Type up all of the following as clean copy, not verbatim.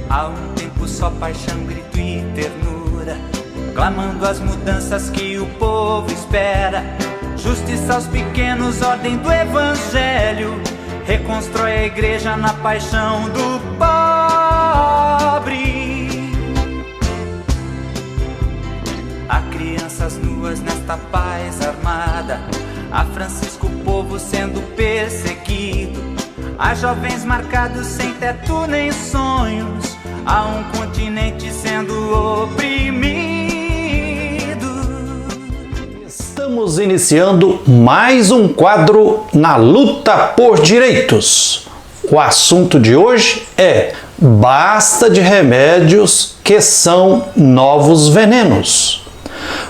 Há um tempo só paixão, grito e ternura, clamando as mudanças que o povo espera. Justiça aos pequenos, ordem do evangelho, reconstrói a igreja na paixão do pobre. Há crianças nuas nesta paz armada, há Francisco o povo sendo perseguido, há jovens marcados sem teto nem sonhos, há um continente sendo oprimido. Estamos iniciando mais um quadro na luta por direitos. O assunto de hoje é: basta de remédios que são novos venenos.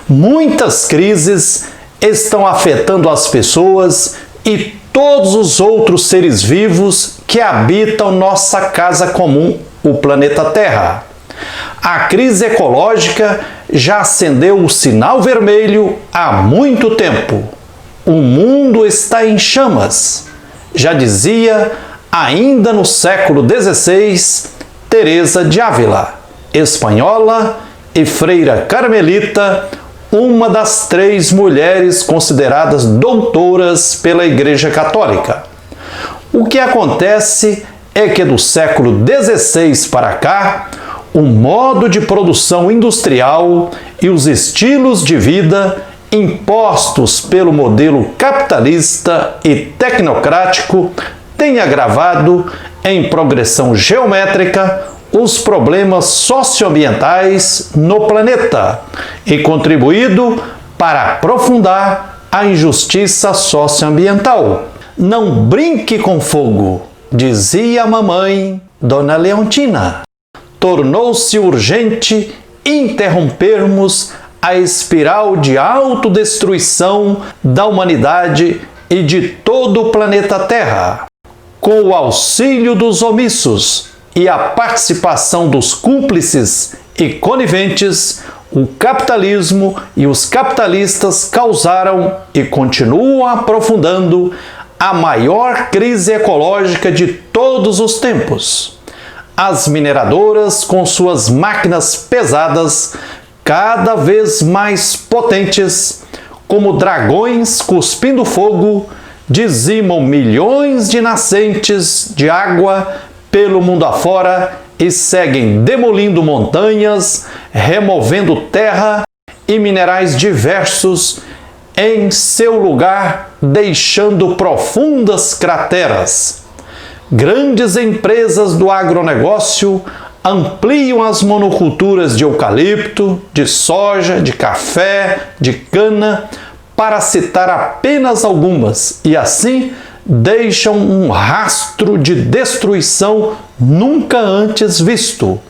Muitas crises estão afetando as pessoas e todos os outros seres vivos que habitam nossa casa comum, o planeta Terra. A crise ecológica já acendeu o sinal vermelho há muito tempo. O mundo está em chamas. Já dizia, ainda no século XVI, Teresa de Ávila, espanhola e freira carmelita, uma das 3 mulheres consideradas doutoras pela Igreja Católica. O que acontece é que do século XVI para cá, o modo de produção industrial e os estilos de vida impostos pelo modelo capitalista e tecnocrático têm agravado em progressão geométrica os problemas socioambientais no planeta e contribuído para aprofundar a injustiça socioambiental. Não brinque com fogo, dizia a mamãe, Dona Leontina. Tornou-se urgente interrompermos a espiral de autodestruição da humanidade e de todo o planeta Terra. Com o auxílio dos omissos e a participação dos cúmplices e coniventes, o capitalismo e os capitalistas causaram e continuam aprofundando a maior crise ecológica de todos os tempos. As mineradoras, com suas máquinas pesadas, cada vez mais potentes, como dragões cuspindo fogo, dizimam milhões de nascentes de água pelo mundo afora e seguem demolindo montanhas, removendo terra e minerais diversos em seu lugar, deixando profundas crateras. Grandes empresas do agronegócio ampliam as monoculturas de eucalipto, de soja, de café, de cana, para citar apenas algumas, e assim deixam um rastro de destruição nunca antes visto.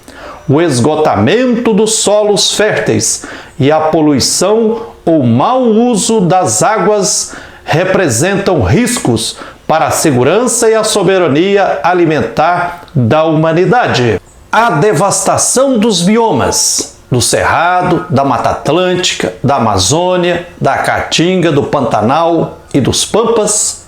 O esgotamento dos solos férteis e a poluição ou mau uso das águas representam riscos para a segurança e a soberania alimentar da humanidade. A devastação dos biomas, do Cerrado, da Mata Atlântica, da Amazônia, da Caatinga, do Pantanal e dos Pampas,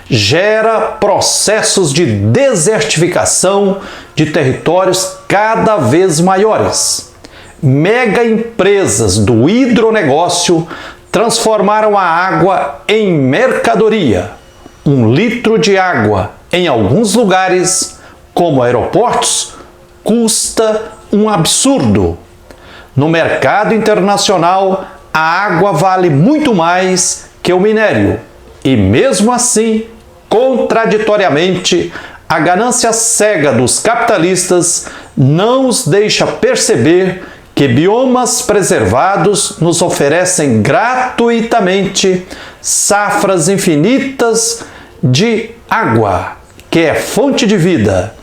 gera processos de desertificação de territórios cada vez maiores. Mega empresas do hidronegócio transformaram a água em mercadoria. 1 litro de água em alguns lugares, como aeroportos, custa um absurdo. No mercado internacional, a água vale muito mais que o minério. E mesmo assim, contraditoriamente, a ganância cega dos capitalistas não os deixa perceber que biomas preservados nos oferecem gratuitamente safras infinitas de água, que é fonte de vida,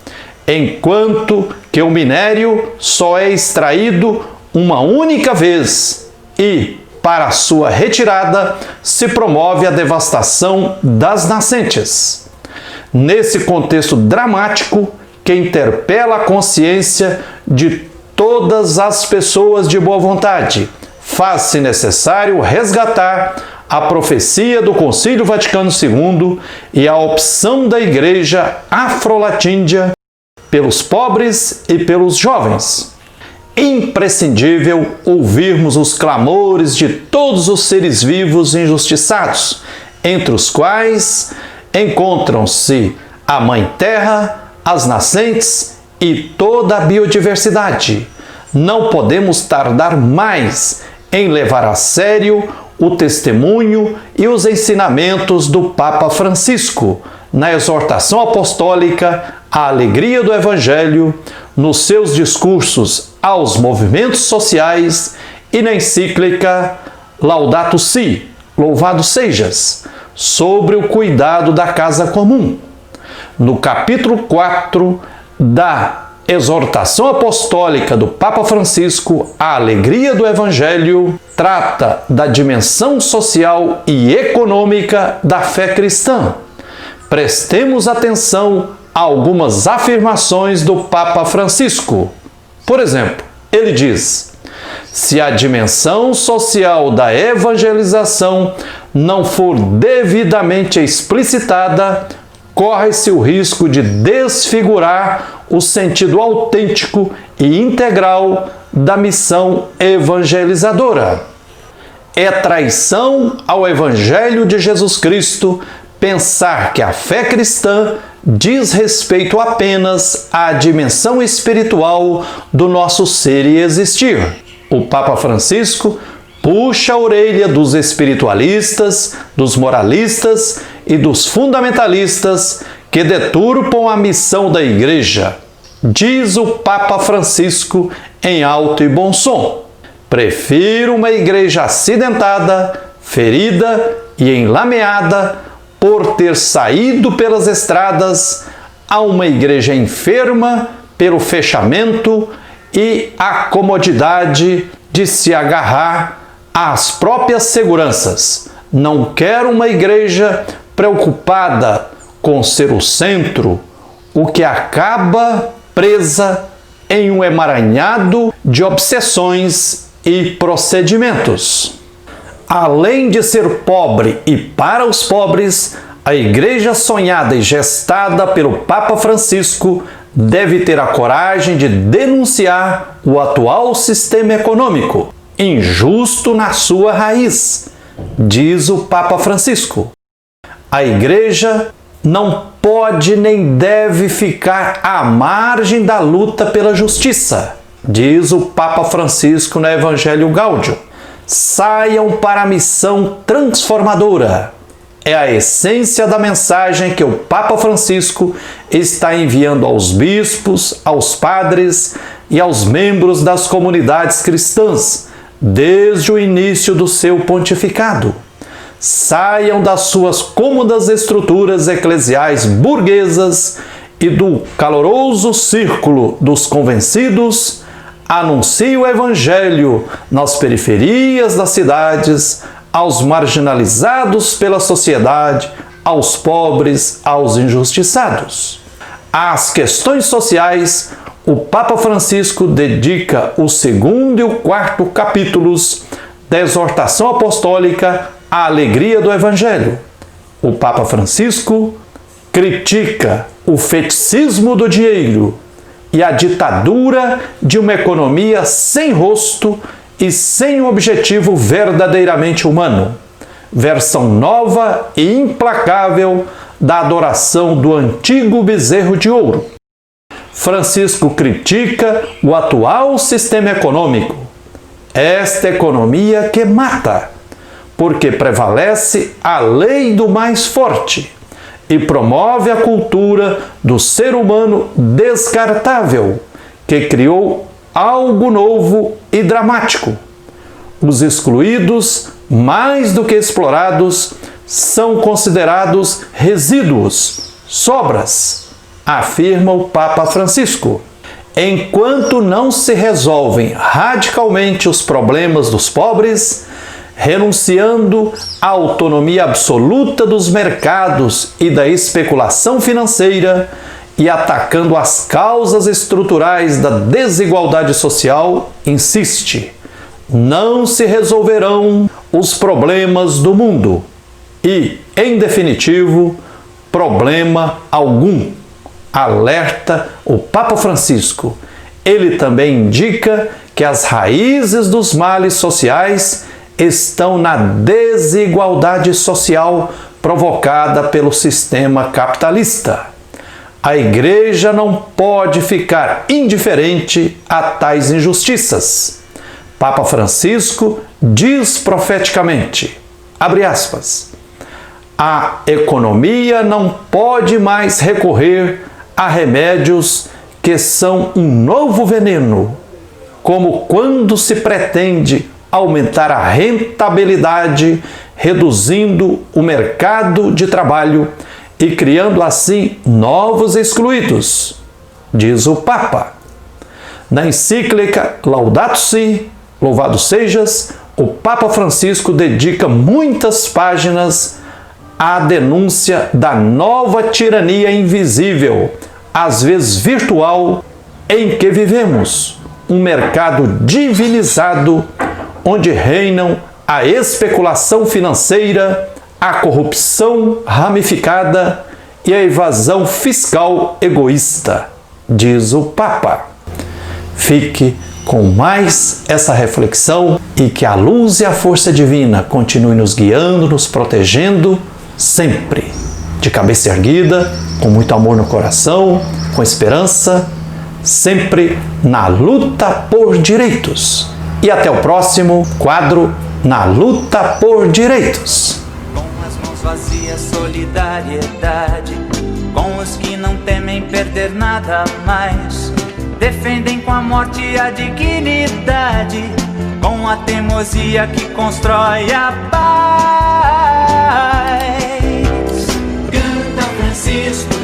enquanto que o minério só é extraído uma única vez e, para sua retirada, se promove a devastação das nascentes. Nesse contexto dramático, que interpela a consciência de todas as pessoas de boa vontade, faz-se necessário resgatar a profecia do Concílio Vaticano II e a opção da Igreja Afro-Latíndia pelos pobres e pelos jovens. Imprescindível ouvirmos os clamores de todos os seres vivos injustiçados, entre os quais encontram-se a Mãe Terra, as nascentes e toda a biodiversidade. Não podemos tardar mais em levar a sério o testemunho e os ensinamentos do Papa Francisco na exortação apostólica à alegria do Evangelho, nos seus discursos aos movimentos sociais e na encíclica Laudato Si, Louvado Sejas, sobre o cuidado da casa comum. No capítulo 4 da exortação apostólica do Papa Francisco à alegria do Evangelho, trata da dimensão social e econômica da fé cristã. Prestemos atenção a algumas afirmações do Papa Francisco. Por exemplo, ele diz: se a dimensão social da evangelização não for devidamente explicitada, corre-se o risco de desfigurar o sentido autêntico e integral da missão evangelizadora. É traição ao Evangelho de Jesus Cristo pensar que a fé cristã diz respeito apenas à dimensão espiritual do nosso ser e existir. O Papa Francisco puxa a orelha dos espiritualistas, dos moralistas e dos fundamentalistas que deturpam a missão da Igreja. Diz o Papa Francisco em alto e bom som: prefiro uma igreja acidentada, ferida e enlameada por ter saído pelas estradas a uma igreja enferma pelo fechamento e a comodidade de se agarrar às próprias seguranças. Não quero uma igreja preocupada com ser o centro, o que acaba presa em um emaranhado de obsessões e procedimentos. Além de ser pobre e para os pobres, a igreja sonhada e gestada pelo Papa Francisco deve ter a coragem de denunciar o atual sistema econômico, injusto na sua raiz, diz o Papa Francisco. A igreja não pode nem deve ficar à margem da luta pela justiça, diz o Papa Francisco no Evangelho Gaudium. Saiam para a missão transformadora. É a essência da mensagem que o Papa Francisco está enviando aos bispos, aos padres e aos membros das comunidades cristãs, desde o início do seu pontificado. Saiam das suas cômodas estruturas eclesiais burguesas e do caloroso círculo dos convencidos. Anuncie o Evangelho nas periferias das cidades, aos marginalizados pela sociedade, aos pobres, aos injustiçados. Às questões sociais, o Papa Francisco dedica o 2º e o 4º capítulos da exortação apostólica à alegria do Evangelho. O Papa Francisco critica o feticismo do dinheiro e a ditadura de uma economia sem rosto e sem um objetivo verdadeiramente humano. Versão nova e implacável da adoração do antigo bezerro de ouro. Francisco critica o atual sistema econômico. Esta economia que mata, porque prevalece a lei do mais forte e promove a cultura do ser humano descartável, que criou algo novo e dramático. Os excluídos, mais do que explorados, são considerados resíduos, sobras, afirma o Papa Francisco. Enquanto não se resolvem radicalmente os problemas dos pobres, renunciando à autonomia absoluta dos mercados e da especulação financeira e atacando as causas estruturais da desigualdade social, insiste: não se resolverão os problemas do mundo e, em definitivo, problema algum, alerta o Papa Francisco, ele também indica que as raízes dos males sociais estão na desigualdade social provocada pelo sistema capitalista. A Igreja não pode ficar indiferente a tais injustiças. Papa Francisco diz profeticamente, abre aspas, a economia não pode mais recorrer a remédios que são um novo veneno, como quando se pretende aumentar a rentabilidade, reduzindo o mercado de trabalho e criando assim novos excluídos, diz o Papa. Na encíclica Laudato Si, louvado sejas, o Papa Francisco dedica muitas páginas à denúncia da nova tirania invisível, às vezes virtual, em que vivemos, um mercado divinizado onde reinam a especulação financeira, a corrupção ramificada e a evasão fiscal egoísta, diz o Papa. Fique com mais essa reflexão e que a luz e a força divina continuem nos guiando, nos protegendo sempre. De cabeça erguida, com muito amor no coração, com esperança, sempre na luta por direitos. E até o próximo quadro Na Luta por Direitos. Com as mãos vazias, solidariedade, com os que não temem perder nada mais, defendem com a morte a dignidade, com a teimosia que constrói a paz. Canta Francisco,